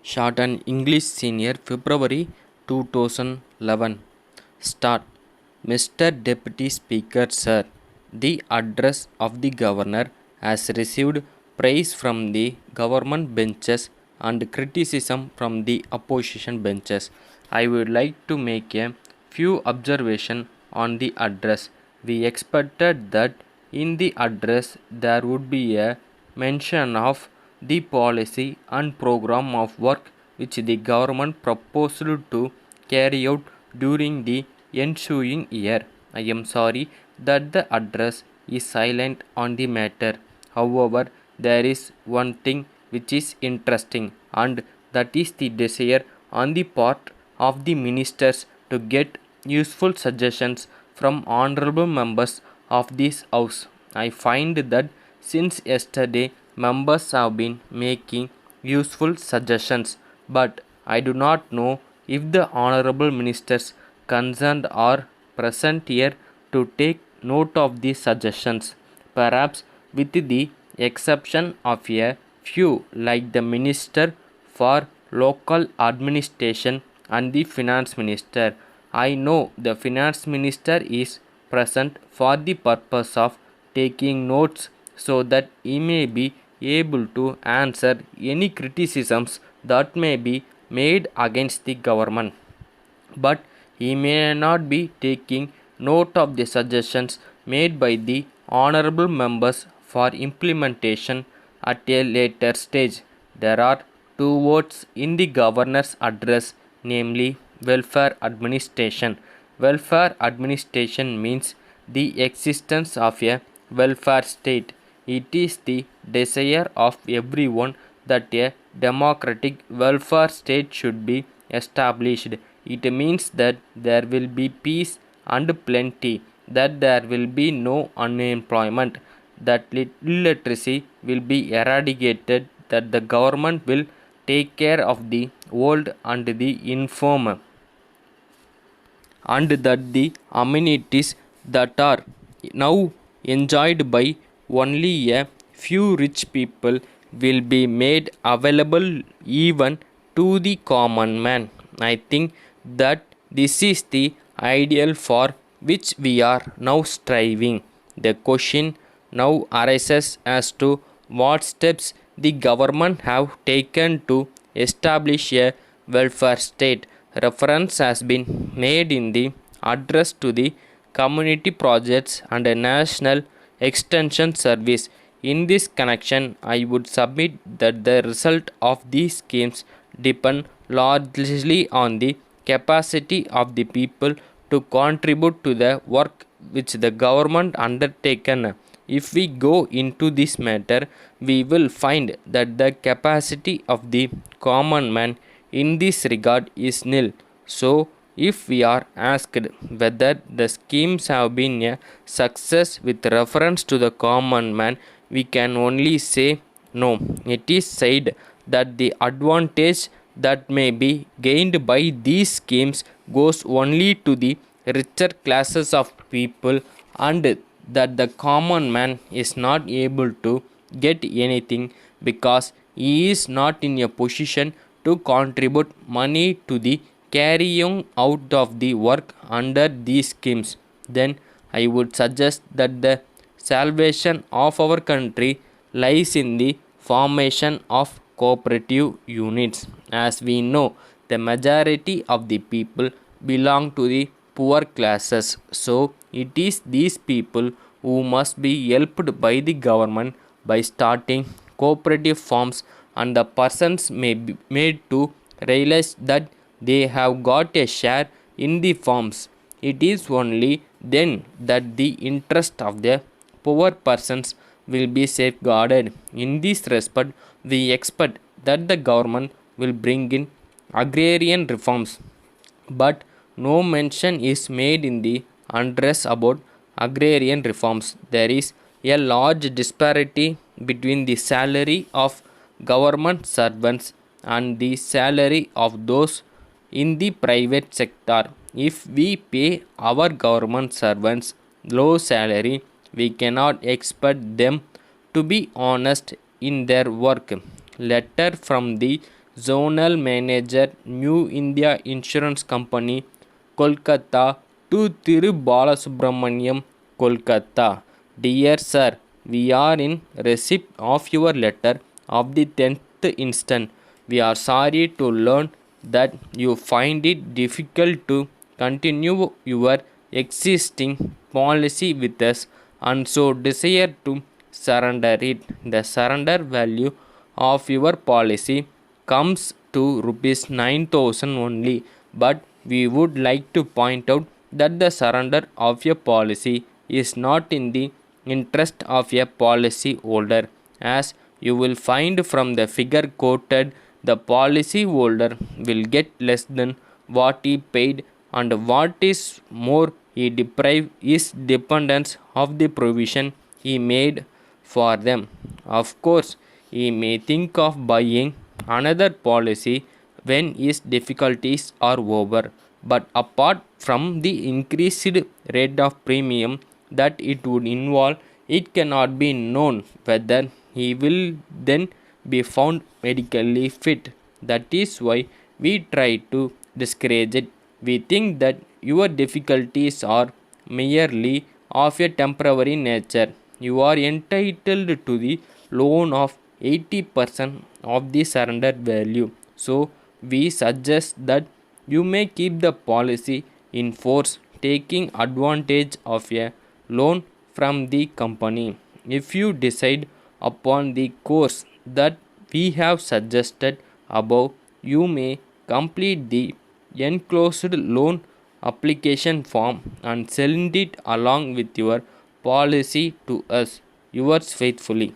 Shorthand English Senior February 2011. Start. Mr. Deputy Speaker Sir, the address of the Governor has received praise from the government benches and criticism from the opposition benches. I would like to make a few observations on the address. We expected that in the address there would be a mention of the policy and program of work which the government proposed to carry out during the ensuing year. I am sorry that the address is silent on the matter. However, there is one thing which is interesting, and that is the desire on the part of the ministers to get useful suggestions from honorable members of this house. I find that since yesterday members have been making useful suggestions, but I do not know if the honorable ministers concerned are present here to take note of these suggestions. Perhaps with the exception of a few like the Minister for Local Administration and the Finance Minister. I know the Finance Minister is present for the purpose of taking notes so that he may be able to answer any criticisms that may be made against the government. But he may not be taking note of the suggestions made by the honorable members for implementation at a later stage. There are two words in the governor's address, namely welfare administration. Welfare administration means the existence of a welfare state. It is the desire of everyone that a democratic welfare state should be established. It means that there will be peace and plenty, that there will be no unemployment, that illiteracy will be eradicated, that the government will take care of the old and the infirm, and that the amenities that are now enjoyed by only a few rich people will be made available even to the common man. I think that this is the ideal for which we are now striving. The question now arises as to what steps the government have taken to establish a welfare state. Reference has been made in the address to the community projects and a national extension service. In this connection, I would submit that the result of these schemes depend largely on the capacity of the people to contribute to the work which the government undertaken. If we go into this matter, we will find that the capacity of the common man in this regard is nil. So, if we are asked whether the schemes have been a success with reference to the common man, we can only say no. It is said that the advantage that may be gained by these schemes goes only to the richer classes of people, and that the common man is not able to get anything because he is not in a position to contribute money to the carrying out of the work under these schemes. Then I would suggest that the salvation of our country lies in the formation of cooperative units. As we know, the majority of the people belong to the poor classes, so it is these people who must be helped by the government by starting cooperative firms, and the persons may be made to realize that they have got a share in the firms. It is only then that the interest of the poor persons will be safeguarded. In this respect, we expect that the government will bring in agrarian reforms, but no mention is made in the address about agrarian reforms. There is a large disparity between the salary of government servants and the salary of those in the private sector. If we pay our government servants low salary, we cannot expect them to be honest in their work. Letter from the Zonal Manager, New India Insurance Company, Kolkata, to Thiru Balasubramaniam, Kolkata. Dear Sir, we are in receipt of your letter of the 10th instant. We are sorry to learn that you find it difficult to continue your existing policy with us and so desire to surrender it. The surrender value of your policy comes to rupees 9,000 only, but we would like to point out that the surrender of a policy is not in the interest of a policy holder, as you will find from the figure quoted. The policy holder will get less than what he paid, and what is more, he deprive his dependents of the provision he made for them. Of course, he may think of buying another policy when his difficulties are over, but apart from the increased rate of premium that it would involve, it cannot be known whether he will then be found medically fit. That is why we try to discourage it. We think that your difficulties are merely of a temporary nature. You are entitled to the loan of 80% of the surrender value. So, we suggest that you may keep the policy in force, taking advantage of a loan from the company. If you decide upon the course that we have suggested above, you may complete the enclosed loan application form and send it along with your policy to us. Yours faithfully.